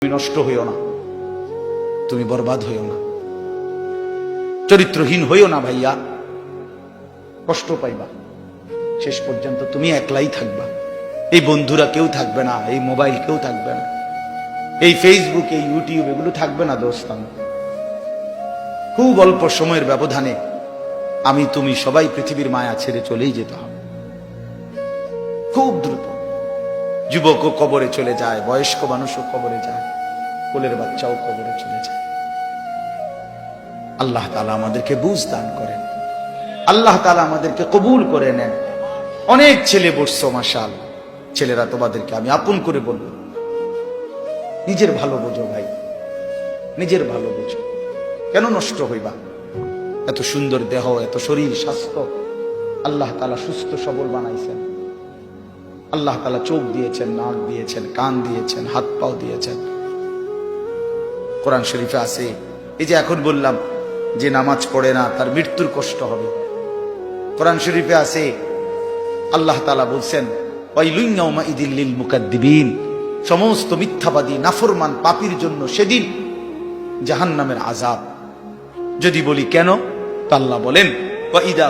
তুমি নষ্ট হইও না, তুমি বরবাদ হইও না, চরিত্রহীন হইও না ভাইয়া। কষ্ট পাইবা, শেষ পর্যন্ত তুমি একলাই থাকবা। এই বন্ধুরা কেউ থাকবে না, এই মোবাইল কেউ থাকবে না, এই ফেসবুক এই ইউটিউব এগুলো থাকবে না দোস্তান। খুব অল্প সময়ের ব্যবধানে আমি তুমি সবাই পৃথিবীর মায়া ছেড়ে চলেই যেতে হবে, খুব দ্রুত। যুবকও কবরে চলে যায়, বয়স্ক মানুষও কবরে যায়, কোলের বাচ্চাও কবরে চলে যায়। আল্লাহ তাআলা আমাদেরকে বুঝ দান করেন, আল্লাহ তাআলা আমাদেরকে কবুল করে নেন। অনেক ছেলে বসছো মাশাআল্লাহ, ছেলেরা তোমাদেরকে আমি আপন করে বলবো, নিজের ভালো বোঝো ভাই, নিজের ভালো বোঝো। কেন নষ্ট হইবা? এত সুন্দর দেহ, এত শরীর স্বাস্থ্য আল্লাহ তাআলা সুস্থ সবল বানাইছেন। আল্লাহ তাআলা চোখ দিয়েছেন, নাক দিয়েছেন, কান দিয়েছেন, হাত পাও দিয়েছেন। কোরআন শরীফে আছে, এই যে এখন বললাম যে নামাজ পড়ে না তার মৃত্যুর কষ্ট হবে। কোরআন শরীফে আছে, আল্লাহ তাআলা বলছেন ওয়াইলুন ইয়াউমাইযিল লিল মুকাদ্দিবিন, সমস্ত মিথ্যাবাদী নাফরমান পাপীর জন্য সেদিন জাহান্নামের আযাব। যদি বলি কেন, তো আল্লাহ বলেন ওয়াইদা